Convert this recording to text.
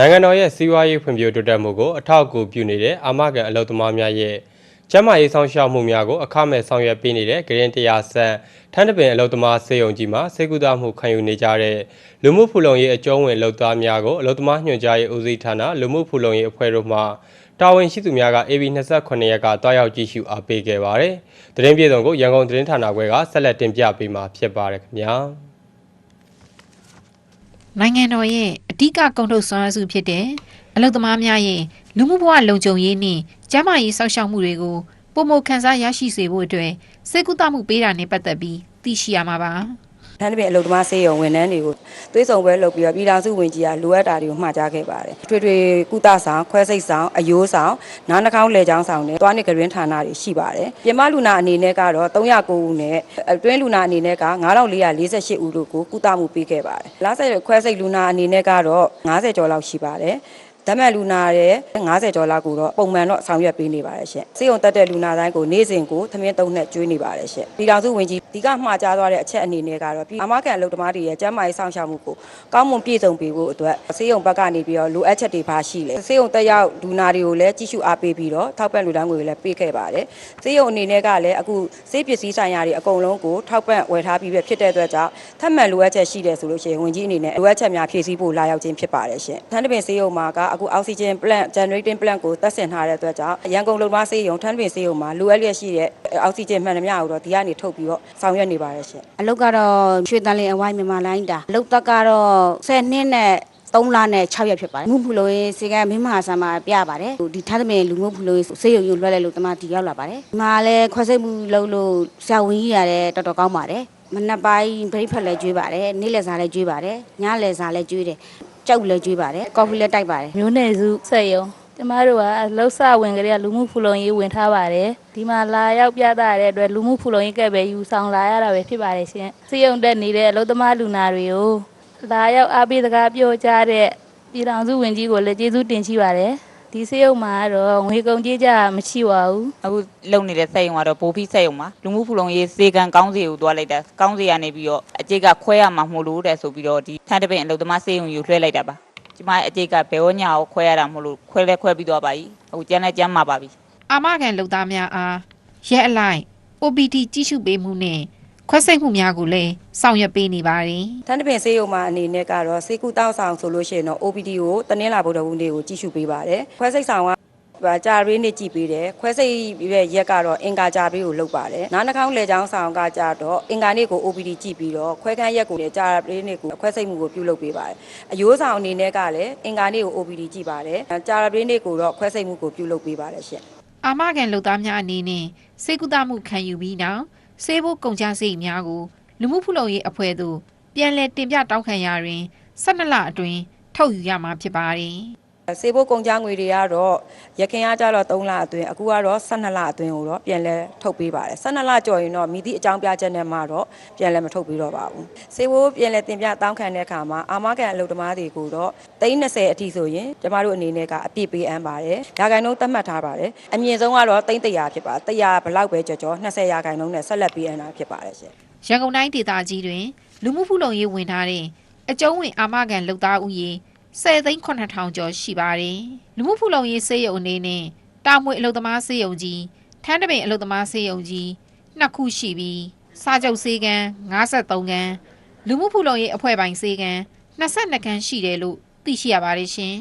နိုင်ငံတော်ရဲ့စီးပွားရေးဖွံ့ဖြိုးတိုးတက်မှုကိုအထောက်အကူပြုနေတဲ့အာမခံအလုပ်သမားများရဲ့ကျန်းမာရေးဆောင်ရှောက်မှုများကိုအခမဲ့ဆောင်ရွက်ပေးနေတဲ့ဂရင်းတရားဆန်ထန်းတပင်အလုပ်သမားစေယုံကြီးမှာစေကူတာမှုခံယူနေကြတဲ့လူမှုဖူလုံရေးအကျုံးဝင်လုပ်သားများကိုအလုပ်သမားညွှန်ကြားရေးဦးစီးဌာနလူမှုဖူလုံရေးအဖွဲ့တို့မှတာဝန်ရှိသူများက AB28 ရက်ကတွားရောက်ကြည့်ရှုအားပေးခဲ့ပါတယ်။သတင်းပြေဆုံးကိုရန်ကုန်သတင်းဌာနခွဲကဆက်လက်တင်ပြပေးမှာဖြစ်ပါတယ်ခင်ဗျာ။နိုင်ငံတော်ရဲ့အဓိကကုန်ထုတ်စွမ်းအားစုဖြစ်တဲ့အလုပ်သမားများရဲ့လူမှုဘဝလုံခြုံရေးနှင့်ကျန်းမာရေးစောင့်ရှောက်မှုတွေကိုပုံမခန်းစားရရှိစေဖို့အတွက်စေကူတာမှုပေးတာနဲ့ပတ်သက်ပြီးသိရှိရမှာပါထန်းတပင်အလုပ်သမားစေယုံဝန်ထမ်းတွေကိုသွေးဆောင်ပွဲလုပ်ပြီးတော့ပြည်ထောင်စုဝန်ကြီးကလိုအပ်တာတွေကိုမှာကြားခဲ့ပါတယ်။ထွေထွေကုသဆောင်ခွဲစိတ်ဆောင်အယိုးဆောင်နားနှာခေါင်းလေချောင်းဆောင်နဲ့သွားနေကြရင်းဌာနတွေရှိပါတယ်။ပြင်မလူနာအနေနဲ့ကတော့309ဦးနဲ့အတွင်းလူနာအနေနဲ့က9448ဦးတို့ကိုကုသမှုပေးခဲ့ပါတယ်။လဆက်ခွဲစိတ်လူနာအနေနဲ့ကတော့90ကျော်လောက်ရှိပါတယ်။ဓမ္မလူနာရဲ့90ကျော်လောက်ကိုတော့ပုံမှန်တော့ဆောင်ရွက်ပေးနေပါတယ်ရှင့်။စေယုံတက်တဲ့လူနာတိုင်းကိုနေ့စဉ်ကိုသမင်း3နဲ့ကျွေးနေပါတယ်ရှင့်။ပြည်ထောင်စုဝန်ကြီးဒီကမှာကြားသွားတဲ့အချက်အနေနဲ့ကတော့အာမခံအလုပ်သမားတွေရဲ့ကျန်းမာရေးစောင့်ရှောက်မှုကိုကောင်းမွန်ပြည့်စုံပေးဖို့အတွက်စေယုံဘက်ကနေပြီးတော့လိုအပ်ချက်တွေပါရှိလေ။စေယုံတက်ရောက်လူနာတွေကိုလည်းကြီးစုအားပေးပြီးတော့ထောက်ပံ့လူတန်းငွေတွေလည်းပေးခဲ့ပါတယ်။စေယုံအနေနဲ့ကလည်းအခုစေပစ္စည်းဆိုင်ရာတွေအကုန်လုံးကိုထောက်ပံ့ဝယ်ထားပြီးပဲဖြစ်တဲ့အတွက်ကြောင့်ထပ်မံလိုအပ်ချက်ရှိတယ်ဆိုလို့ရှိရင်ဝန်ကြီးအနေနဲ့လိုအပ်ချက်များဖြည့်ဆည်းဖို့လာရောက်ခြင်းဖြစ်ပါတယ်ရှင့်။ထန်းတပင်စေယုံမှာကအခုအောက်ဆီဂျင် plant generating plant ကိုတက်ဆင်ထားတဲ့အတွက်ကြောင့်ရန်ကုန်လုံမစေယုံထန်းပင်စေယုံမှာလိုအပ်လျက်ရှိတဲ့အောက်ဆီဂျင်မှန်သမျှကိုတော့ဒီကနေထုတ်ပြီးတော့ဆောင်ရွက်နေပါတယ်ရှင်အလုပ်ကတော့ရွှေတန်လင်းအဝိုင်းမြန်မာလိုင်းတာအလုပ်သက်ကတော့10နှစ်နဲ့3လနဲ့6ရက်ဖြစ်ပါတယ်လူမှုဖူလုံရေးစေကမင်းမဟာဆန်မှာပြပါတယ်ဒီထန်းသမင်လူမှုဖူလုံရေးစေယုံယူလွှဲလိုက်လို့တမတီရောက်လာပါတယ်ဒီမှာလည်းခွဲစိတ်မှုလုပ်လို့ဆရာဝန်ကြီးရတယ်တော်တော်ကောင်းပါတယ်မနက်ပိုင်းဘရိတ်ဖက်လည်းကျွေးပါတယ်နေ့လယ်စာလည်းကျွေးပါတယ်ညလယ်စာလည်းကျွေးတယ်ကြောက်လည်းကျွေးပါတယ်ကော်ဖီလည်းတိုက်ပါတယ်မျိုးနယ်စုဆက်ယုံကျမတို့ကအလုပ်စဝင်ကြတဲ့လူမှုဖူလုံရေးဝင်ထားပါတယ်ဒီမှာလာရောက်ပြသရတဲ့အတွက်လူမှုဖူလုံရေးကပဲယူဆောင်လာရတာပဲဖြစ်ပါတယ်ရှင်စေယုံတက်နေတဲ့အလုပ်သမားလူနာတွေကိုလာရောက်အားပေးစကားပြောကြတဲ့ပြည်ထောင်စုဝန်ကြီးကိုလည်းကျေးဇူးတင်ရှိပါတယ်ဒီစေယုံမှာတော့ငွေကုန်ကြေးကြမရှိပါဘူးအခုလုံနေတဲ့စေယုံကတော့ဘိုးဖီးစေယုံမှာလူမှုဖူလုံရေးစေကံကောင်းစီကိုတွားလိုက်တာကောင်းစီကနေပြီးတော့အကျိတ်ကခွဲရမှာမို့လို့တဲ့ဆိုပြီးတော့ဒီထန်းတပင်အလုပ်သမားစေယုံယူလွှဲလိုက်တာပါကျမအကျိတ်ကဘယ်ဝညာကိုခွဲရတာမို့လို့ခွဲပြီးတော့ပါပြီအခုကျန်လဲကျမ်းမှာပါပြီအာမခံလုပ်သားများအားရက်အလိုက် OPT ကြီးစုပေးမှုနဲ့ခွဲစိတ်မှုများကိုလည်းဆောင်ရွက်ပေးနေပါတယ်ထန်းတပင်စေယုံမှာအနေနဲ့ကတော့စေကူတောက်ဆောင်ဆိုလို့ရှိရင်တော့ OPT ကိုတနင်္လာဗုဒ္ဓဟူးနေ့ကိုကြီးစုပေးပါတယ်ခွဲစိတ်ဆောင်ကကြာပေးနေကြည့်ပေးတယ်ခွဲစိတ်ရဲ့ရက်ကတော့အင်္ဂါကြာပေးကိုလုပ်ပါတယ်နားနှာခေါင်းလေချောင်းဆောင်ကကြတော့အင်္ဂါနေ့ကို OPT ကြည့်ပြီးတော့ခွဲခန်းရက်ကိုလည်းကြာပေးနေကိုခွဲစိတ်မှုကိုပြုလုပ်ပေးပါတယ်အယိုးဆောင်အနေနဲ့ကလည်းအင်္ဂါနေ့ကို OPT ကြည့်ပါတယ်ကြာပေးနေကိုတော့ခွဲစိတ်မှုကိုပြုလုပ်ပေးပါတယ်ရှင့်အာမခံလုပ်သားများအနေနဲ့စေကူတာမှုခံယူပြီးနောက်စေဖို့ကုန်ကျစရိတ်များကိုလူမှုဖူလုံရေးအဖွဲ့သို့ပြန်လည်တင်ပြတောင်းခံရာတွင်12လအတွင်းထုတ်ယူရမှာဖြစ်ပါတယ်စေဖို့ကုန်ကြငွေတွေကတော့ရခင်ကကြတော့3လအတွင်းအခုကတော့12လအတွင်းကိုတော့ပြန်လဲထုတ်ပေးပါတယ်12လကျော်ရင်တော့မိသည့်အကြောင်းပြချက်နဲ့မှတော့ပြန်လဲမထုတ်ပေးတော့ပါဘူးစေဖို့ပြန်လဲတင်ပြတောင်းခံတဲ့အခါမှာအာမခံအလုပ်သမားတွေကိုတော့30အထိဆိုရင်ကျမတို့အနေနဲ့ကအပြည့်ပေးအမ်းပါတယ်ရာခိုင်နှုန်းသတ်မှတ်ထားပါတယ်အမြင့်ဆုံးကတော့300ဖြစ်ပါ100ဘလောက်ပဲကြော20ရာခိုင်နှုန်းနဲ့ဆက်လက်ပေးအမ်းတာဖြစ်ပါတယ်ရှင်ရန်ကုန်တိုင်းဒေသကြီးတွင်လူမှုဖူလုံရေးဝင်ထားတဲ့အကျုံးဝင်အာမခံလုပ်သားဦးရေ10,900 ကျော်ရှိပါတယ်လူမှုဖူလုံရေးစေယုံအနေနဲ့တာမွေအလုပ်သမားစေယုံကြီးထန်းတပင်အလုပ်သမားစေယုံကြီး2ခုရှိပြီးစာချုပ်စေကံ53ခန်းလူမှုဖူလုံရေးအဖွဲ့ပိုင်စေကံ22ခန်းရှိတယ်လို့သိရှိရပါတယ်ရှင်